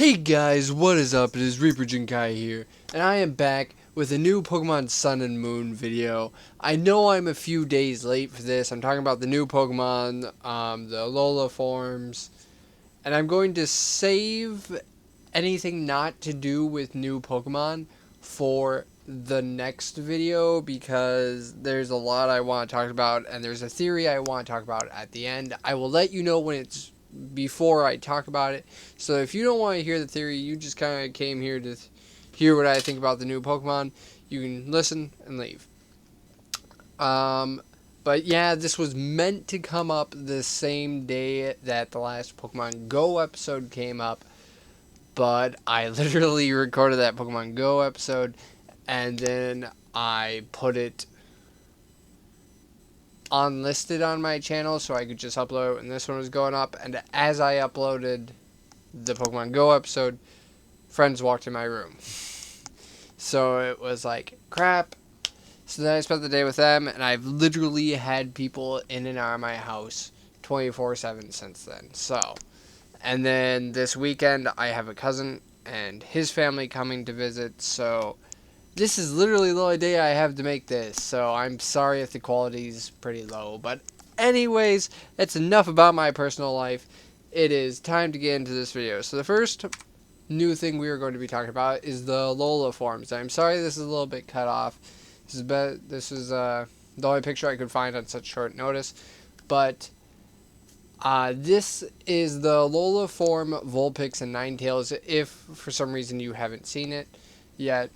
Hey guys, what is up? It is Reaper Jinkai here, and I am back with a new Pokemon Sun and Moon video. I know I'm a few days late for this. I'm talking about the new Pokemon, the Alola forms, and I'm going to save anything not to do with new Pokemon for the next video because there's a lot I want to talk about, and there's a theory I want to talk about at the end. I will let you know when it's before I talk about it. So if you don't want to hear the theory, you just kind of came here to hear what I think about the new Pokemon, you can listen and leave. But yeah, this was meant to come up the same day that the last Pokemon Go episode came up, but I literally recorded that Pokemon Go episode and then I put it unlisted on my channel so I could just upload it, and this one was going up, and as I uploaded the Pokemon Go episode, friends walked in my room. So it was like, crap. So then I spent the day with them, and I've literally had people in and out of my house 24/7 since then. So, and then this weekend I have a cousin and his family coming to visit, so this is literally the only day I have to make this, so I'm sorry if the quality's pretty low. But anyways, that's enough about my personal life. It is time to get into this video. So the first new thing we are going to be talking about is the Alola forms. I'm sorry this is a little bit cut off. This is the only picture I could find on such short notice. But this is the Alola form Vulpix and Ninetales, if for some reason you haven't seen it yet.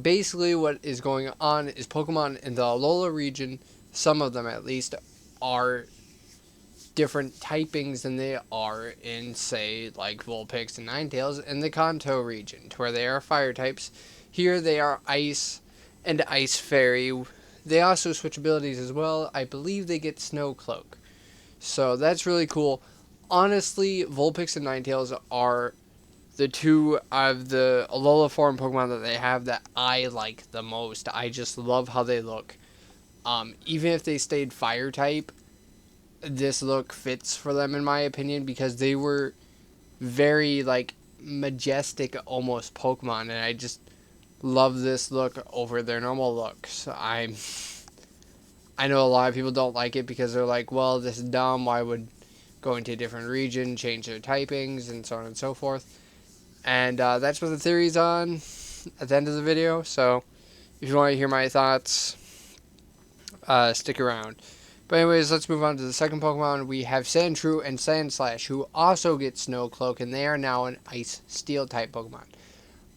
Basically what is going on is Pokemon in the Alola region, some of them at least, are different typings than they are in, say, like Vulpix and Ninetales in the Kanto region, to where they are fire types. Here they are ice and Ice Fairy. They also switch abilities as well. I believe they get Snow Cloak. So that's really cool. Honestly, Vulpix and Ninetales are the two of the Alola form Pokemon that they have that I like the most. I just love how they look. Even if they stayed fire type, this look fits for them in my opinion, because they were very like majestic almost Pokemon, and I just love this look over their normal looks. I know a lot of people don't like it because they're like, well, this is dumb. Why would go into a different region, change their typings, and so on and so forth. And that's what the theory's on at the end of the video. So if you want to hear my thoughts, stick around. But anyways, let's move on to the second Pokemon. We have Sandshrew and Sandslash, who also get Snow Cloak, and they are now an Ice Steel type Pokemon.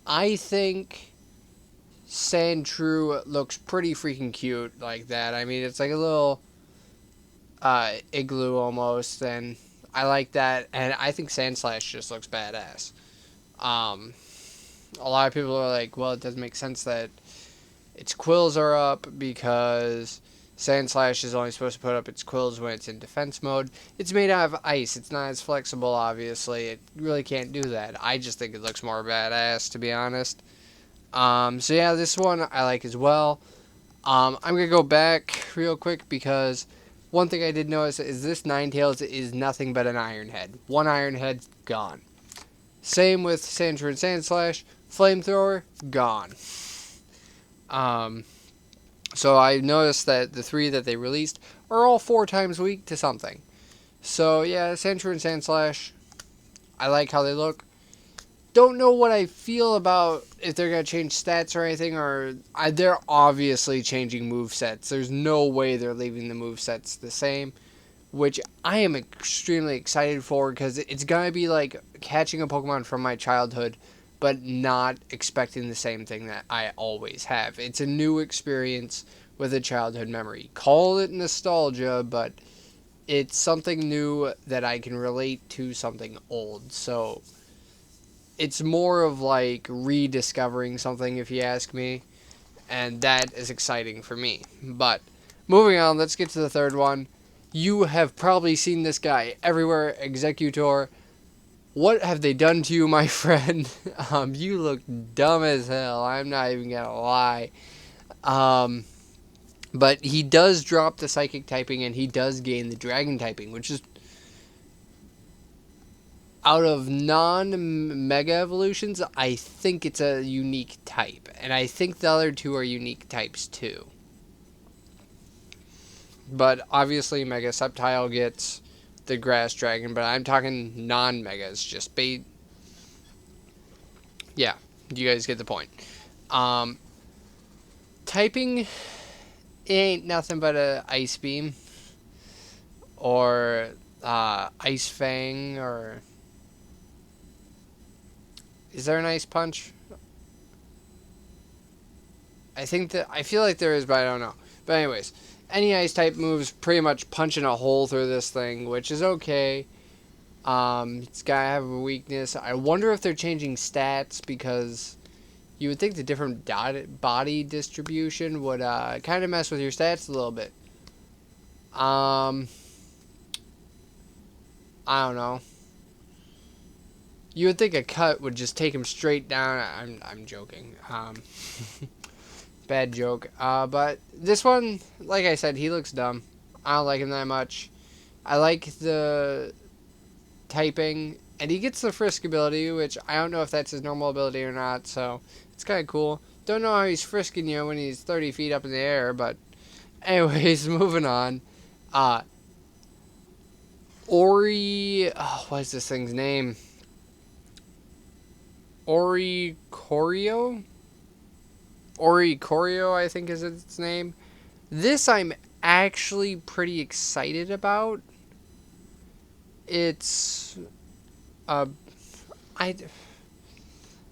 I think Sandshrew looks pretty freaking cute like that. I mean, it's like a little igloo almost, and I like that. And I think Sandslash just looks badass. A lot of people are like, well, it doesn't make sense that its quills are up because Sandslash is only supposed to put up its quills when it's in defense mode. It's made out of ice. It's not as flexible, obviously. It really can't do that. I just think it looks more badass, to be honest. So yeah, this one I like as well. I'm going to go back real quick because one thing I did notice is this Ninetales is nothing but an Iron Head. One Iron Head's gone. Same with Sandshrew and Sandslash. Flamethrower, gone. So I noticed that the three that they released are all 4 times weak to something. So yeah, Sandshrew and Sandslash, I like how they look. Don't know what I feel about if they're going to change stats or anything, or they're obviously changing movesets. There's no way they're leaving the movesets the same, which I am extremely excited for, because it's going to be like catching a Pokemon from my childhood, but not expecting the same thing that I always have. It's a new experience with a childhood memory. Call it nostalgia, but it's something new that I can relate to something old. So it's more of like rediscovering something, if you ask me, and that is exciting for me. But moving on, let's get to the third one. You have probably seen this guy everywhere, Executor. What have they done to you, my friend? You look dumb as hell. I'm not even gonna lie. But he does drop the Psychic typing, and he does gain the Dragon typing, which is out of non-mega evolutions, I think it's a unique type. And I think the other two are unique types too. But obviously Mega Sceptile gets the Grass Dragon, but I'm talking non-megas, just bait. Yeah, you guys get the point. Typing, it ain't nothing but a Ice Beam. Or Ice Fang, or... Is there an Ice Punch? I feel like there is, but I don't know. But anyways, any Ice type moves pretty much punching a hole through this thing, which is okay. It's gotta have a weakness. I wonder if they're changing stats, because you would think the different body distribution would kind of mess with your stats a little bit. I don't know. You would think a cut would just take him straight down. I'm joking. Bad joke. But this one, like I said, he looks dumb. I don't like him that much. I like the typing, and he gets the frisk ability, which I don't know if that's his normal ability or not, so it's kind of cool. Don't know how he's frisking you when he's 30 feet up in the air, but anyways, moving on. Ori... Oh, what is this thing's name? Oricorio, I think is its name. This I'm actually pretty excited about. It's... let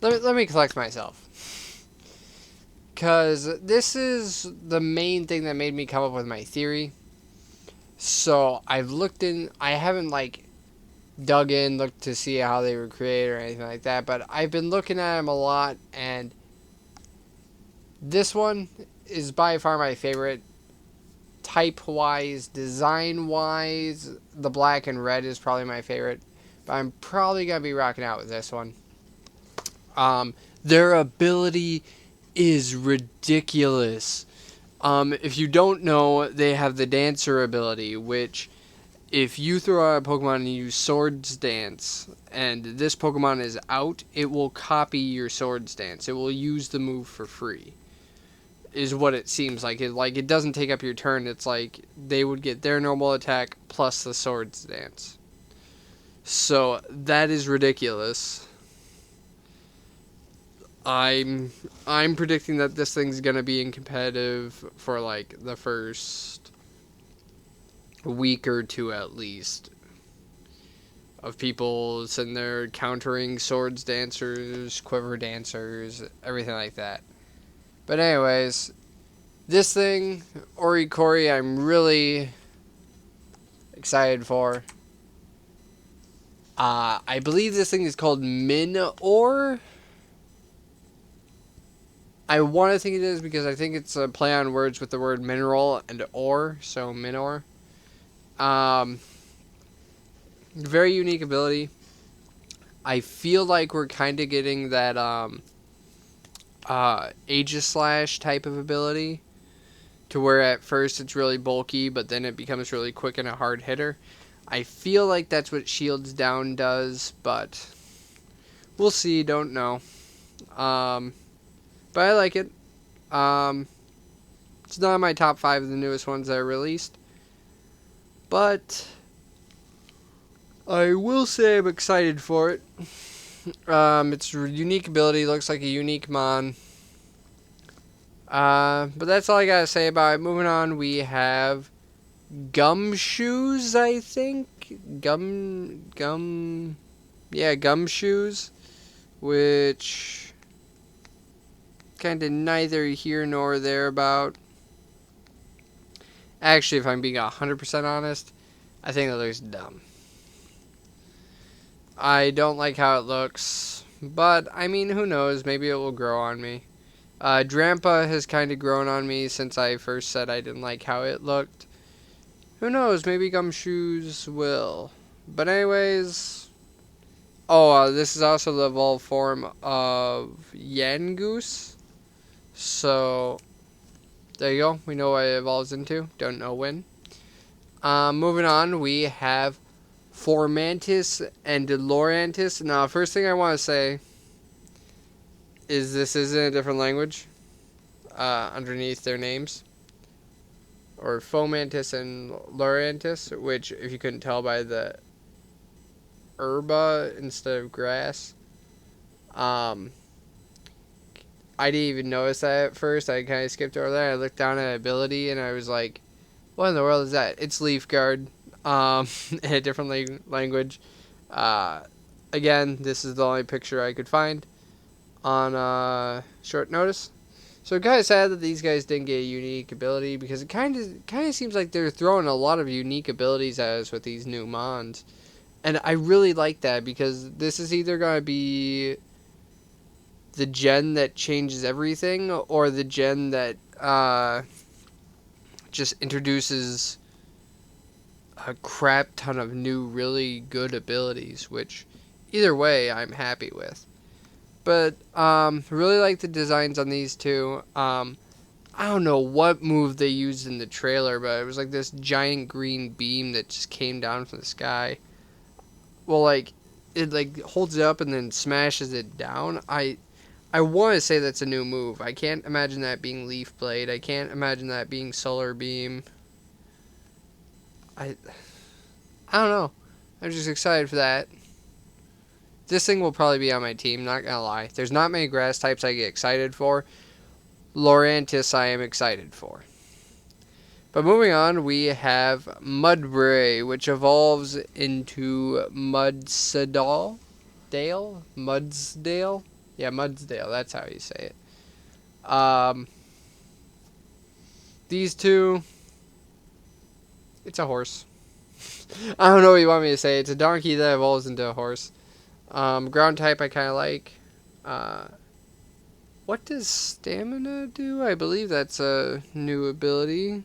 me collect myself. Because this is the main thing that made me come up with my theory. So I've looked in... I haven't, like, dug in, looked to see how they were created or anything like that, but I've been looking at them a lot, and this one is by far my favorite. Type-wise, design-wise, the black and red is probably my favorite, but I'm probably going to be rocking out with this one. Their ability is ridiculous. If you don't know, they have the Dancer ability, which... If you throw out a Pokemon and use Swords Dance, and this Pokemon is out, it will copy your Swords Dance. It will use the move for free, is what it seems like. It doesn't take up your turn. It's like they would get their normal attack plus the Swords Dance. So that is ridiculous. I'm predicting that this thing's gonna be in competitive for like the first week or two at least of people sitting there countering Swords Dancers, Quiver Dancers, everything like that. But anyways, this thing, Oricorio, I'm really excited for. I believe this thing is called Minor. I want to think it is because I think it's a play on words with the word mineral and ore, so Minor. Very unique ability. I feel like we're kind of getting that Aegislash type of ability, to where at first it's really bulky, but then it becomes really quick and a hard hitter. I feel like that's what Shields Down does, but we'll see. Don't know. But I like it. It's not in my top 5 of the newest ones that are released. But I will say I'm excited for it. Its unique ability looks like a unique mon. But that's all I gotta say about it. Moving on, we have Gumshoes, I think. Gumshoes, which kind of neither here nor there about. Actually, if I'm being 100% honest, I think that looks dumb. I don't like how it looks, but I mean, who knows? Maybe it will grow on me. Drampa has kind of grown on me since I first said I didn't like how it looked. Who knows? Maybe Gumshoes will. But anyways, this is also the evolved form of Yangoose. So there you go. We know what it evolves into. Don't know when. Moving on, we have Formantis and Lorantis. Now, first thing I want to say is this is in a different language underneath their names. Or Fomantis and Lorantis, which, if you couldn't tell by the herba instead of grass, I didn't even notice that at first. I kind of skipped over that. I looked down at ability, and I was like, what in the world is that? It's Leaf Guard, in a different language. Again, this is the only picture I could find on short notice. So kind of sad that these guys didn't get a unique ability, because it kind of seems like they're throwing a lot of unique abilities at us with these new mons. And I really like that, because this is either going to be the gen that changes everything, or the gen that just introduces a crap ton of new really good abilities, which either way I'm happy with. But really like the designs on these two. I don't know what move they used in the trailer, but it was like this giant green beam that just came down from the sky. Well, like, it like holds it up and then smashes it down. I want to say that's a new move. I can't imagine that being Leaf Blade. I can't imagine that being Solar Beam. I don't know. I'm just excited for that. This thing will probably be on my team, not gonna lie. There's not many grass types I get excited for. Lorantis I am excited for. But moving on, we have Mudbray, which evolves into Mudsdale? Mudsdale? Yeah, Mudsdale, that's how you say it. These two, it's a horse. I don't know what you want me to say. It's a donkey that evolves into a horse. Ground type I kind of like. What does stamina do? I believe that's a new ability.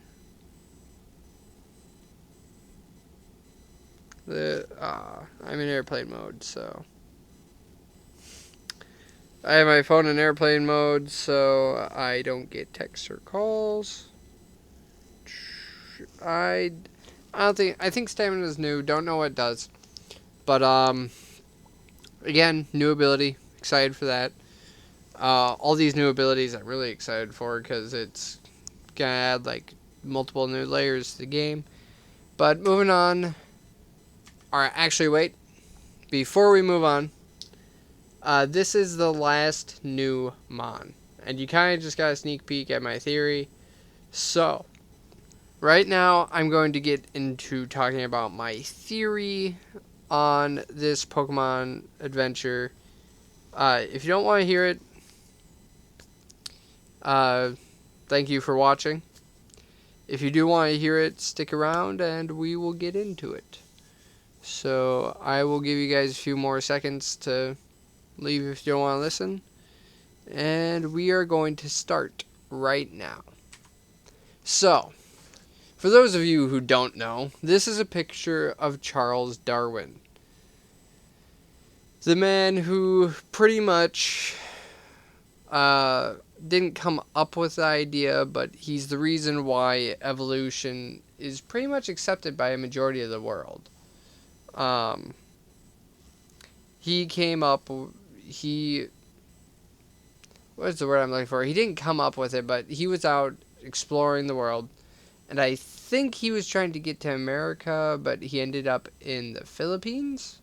I'm in airplane mode, so I have my phone in airplane mode, so I don't get texts or calls. I think stamina is new. Don't know what it does, but again, new ability. Excited for that. All these new abilities I'm really excited for, because it's gonna add like multiple new layers to the game. But moving on. Alright, actually wait. Before we move on, this is the last new mon. And you kind of just got a sneak peek at my theory. So, right now I'm going to get into talking about my theory on this Pokemon adventure. If you don't want to hear it, thank you for watching. If you do want to hear it, stick around and we will get into it. So I will give you guys a few more seconds to leave if you don't want to listen. And we are going to start right now. So, for those of you who don't know, this is a picture of Charles Darwin. The man who pretty much didn't come up with the idea, but he's the reason why evolution is pretty much accepted by a majority of the world. He came up, what is the word I'm looking for? He didn't come up with it, but he was out exploring the world, and I think he was trying to get to America, but he ended up in the Philippines.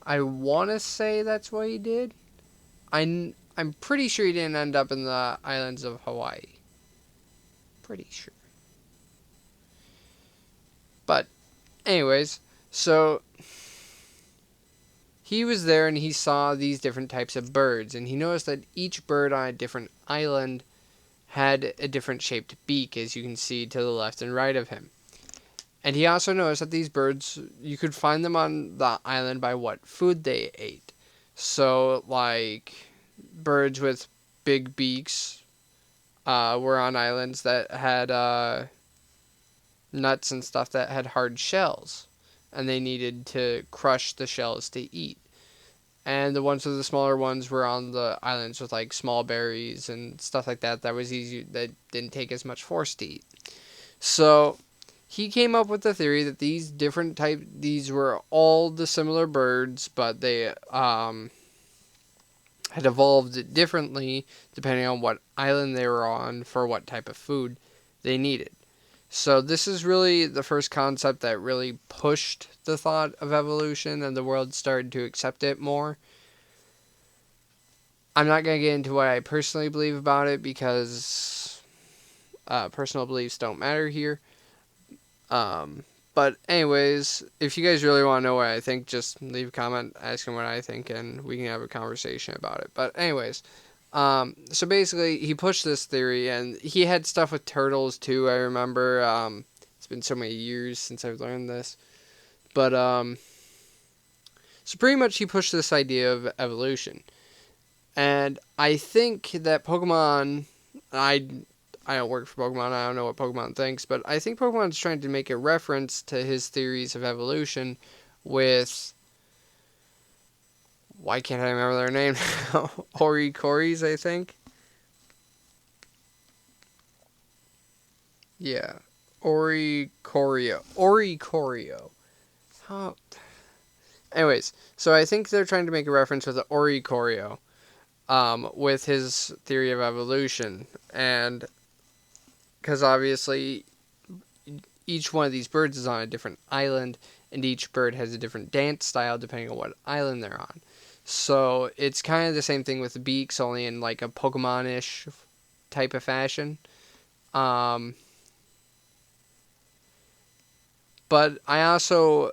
I want to say that's what he did. I'm pretty sure he didn't end up in the islands of Hawaii. Pretty sure. But, anyways, so he was there and he saw these different types of birds, and he noticed that each bird on a different island had a different shaped beak, as you can see to the left and right of him. And he also noticed that these birds, you could find them on the island by what food they ate. So, like, birds with big beaks were on islands that had nuts and stuff that had hard shells, and they needed to crush the shells to eat. And the ones with the smaller ones were on the islands with like small berries and stuff like that. That was easy. That didn't take as much force to eat. So he came up with the theory that these were all the similar birds, but they had evolved differently depending on what island they were on for what type of food they needed. So this is really the first concept that really pushed the thought of evolution, and the world started to accept it more. I'm not going to get into what I personally believe about it because personal beliefs don't matter here. But anyways, if you guys really want to know what I think, just leave a comment asking what I think, and we can have a conversation about it. But anyways, so basically, he pushed this theory, and he had stuff with turtles too. I remember. It's been so many years since I've learned this, but so pretty much he pushed this idea of evolution, and I think that Pokemon, I don't work for Pokemon, I don't know what Pokemon thinks, but I think Pokemon's trying to make a reference to his theories of evolution with... Why can't I remember their name now? Oricoris, I think? Yeah. Oricorio. How... Anyways, so I think they're trying to make a reference with the Oricorio, with his theory of evolution, and... Because obviously, each one of these birds is on a different island, and each bird has a different dance style depending on what island they're on. So it's kind of the same thing with the beaks, only in like a Pokemon-ish type of fashion. But I also,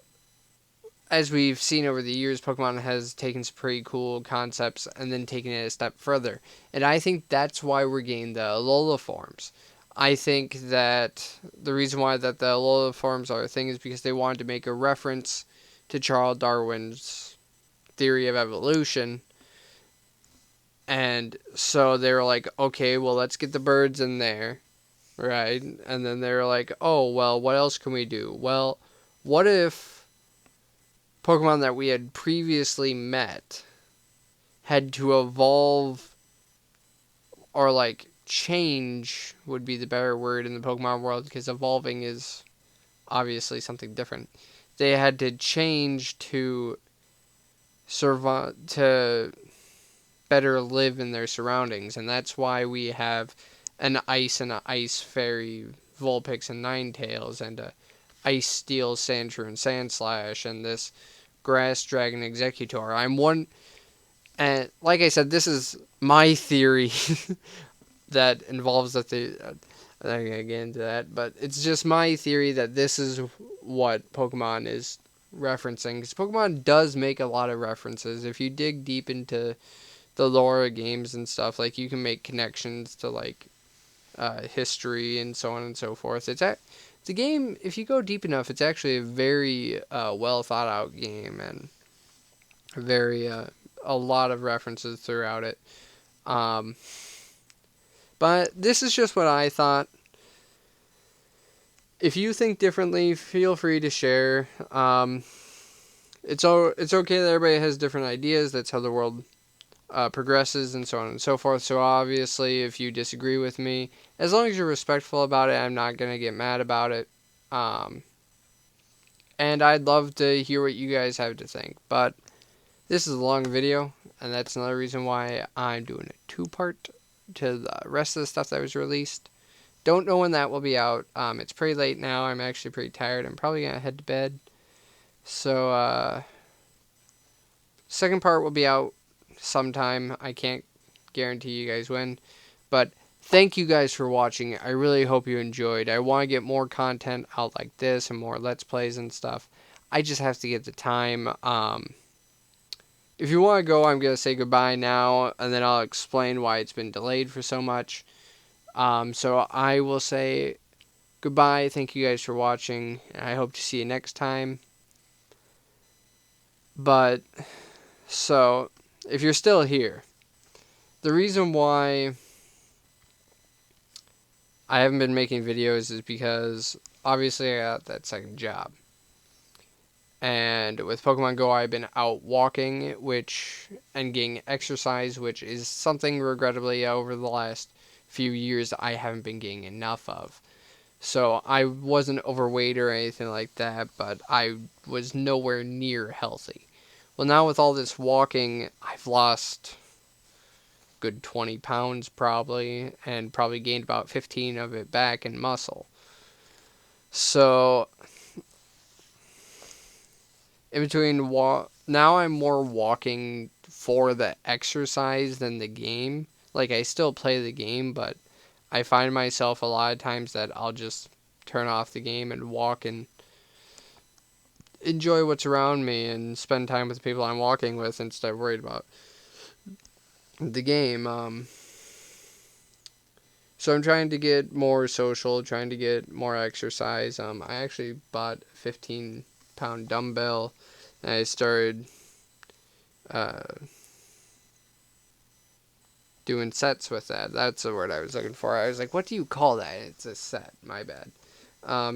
as we've seen over the years, Pokemon has taken some pretty cool concepts and then taken it a step further. And I think that's why we're getting the Alola forms. I think that the reason why that the Alola forms are a thing is because they wanted to make a reference to Charles Darwin's theory of evolution. And so they were like, okay, well, let's get the birds in there, right? And then they were like, oh, well, what else can we do? Well, what if Pokemon that we had previously met had to evolve, or like change would be the better word in the Pokemon world, because evolving is obviously something different. They had to change to survive, to better live in their surroundings, and that's why we have an Ice and an Ice Fairy Vulpix and Ninetales, and a Ice Steel Sandshrew and Sandslash, and this Grass Dragon Executor. And like I said, this is my theory that involves I'm not going to get into that, but it's just my theory that this is what Pokemon is referencing. Because Pokemon does make a lot of references. If you dig deep into the lore of games and stuff, like, you can make connections to, like, history and so on and so forth. It's a game, if you go deep enough, it's actually a very well thought out game, and a lot of references throughout it. But this is just what I thought. If you think differently, feel free to share. It's okay that everybody has different ideas. That's how the world progresses, and so on and so forth. So obviously, if you disagree with me, as long as you're respectful about it, I'm not going to get mad about it. And I'd love to hear what you guys have to think. But this is a long video, and that's another reason why I'm doing a two-part to the rest of the stuff that was released. Don't know when that will be out. It's pretty late now. I'm actually pretty tired. I'm probably going to head to bed. So, second part will be out sometime. I can't guarantee you guys when. But thank you guys for watching. I really hope you enjoyed. I want to get more content out like this and more Let's Plays and stuff. I just have to get the time. If you want to go, I'm going to say goodbye now, and then I'll explain why it's been delayed for so much. So I will say goodbye. Thank you guys for watching, and I hope to see you next time. But, so, if you're still here, the reason why I haven't been making videos is because, obviously, I got that second job. And with Pokemon Go, I've been out walking, and getting exercise, which is something, regrettably, over the last few years I haven't been getting enough of. So I wasn't overweight or anything like that, but I was nowhere near healthy. Well, now with all this walking, I've lost good 20 pounds probably, and probably gained about 15 of it back in muscle. So in between now I'm more walking for the exercise than the game. Like, I still play the game, but I find myself a lot of times that I'll just turn off the game and walk and enjoy what's around me and spend time with the people I'm walking with instead of worried about the game. So I'm trying to get more social, trying to get more exercise. I actually bought a 15-pound dumbbell, and I started uh, doing sets with that. That's the word I was looking for. I was like, what do you call that? It's a set. My bad.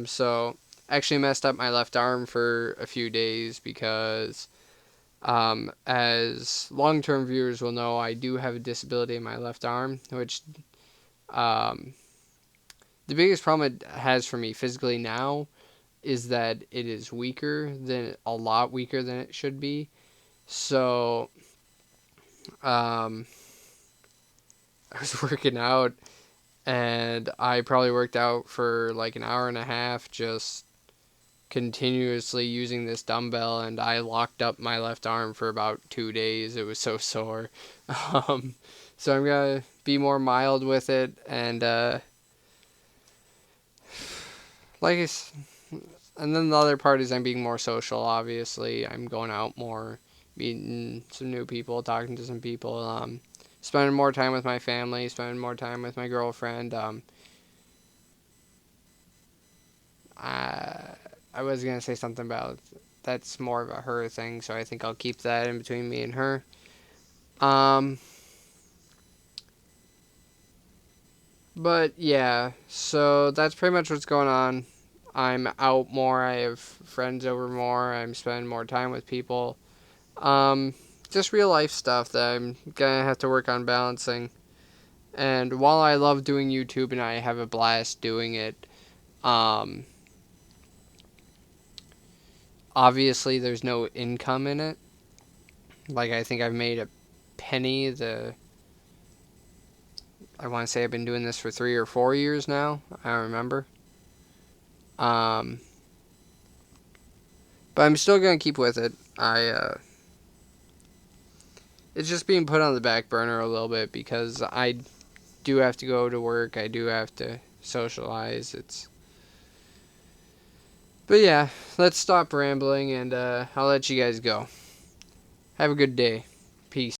So actually messed up my left arm for a few days because, as long-term viewers will know, I do have a disability in my left arm, which the biggest problem it has for me physically now is that it is a lot weaker than it should be. So, I was working out, and I probably worked out for like an hour and a half just continuously using this dumbbell, and I locked up my left arm for about 2 days. It was so sore. So I'm gonna be more mild with it, and like and then the other part is I'm being more social. Obviously, I'm going out more, meeting some new people, talking to some people, spending more time with my family, spending more time with my girlfriend. I was gonna say something about that's more of a her thing, so I think I'll keep that in between me and her. But yeah, so that's pretty much what's going on. I'm out more. I have friends over more. I'm spending more time with people. Just real life stuff that I'm gonna have to work on balancing. And while I love doing YouTube and I have a blast doing it, um, obviously there's no income in it. Like, I think I've made a penny. I want to say I've been doing this for 3 or 4 years now. I don't remember. Um, but I'm still gonna keep with it. It's just being put on the back burner a little bit because I do have to go to work. I do have to socialize. But yeah, let's stop rambling, and I'll let you guys go. Have a good day. Peace.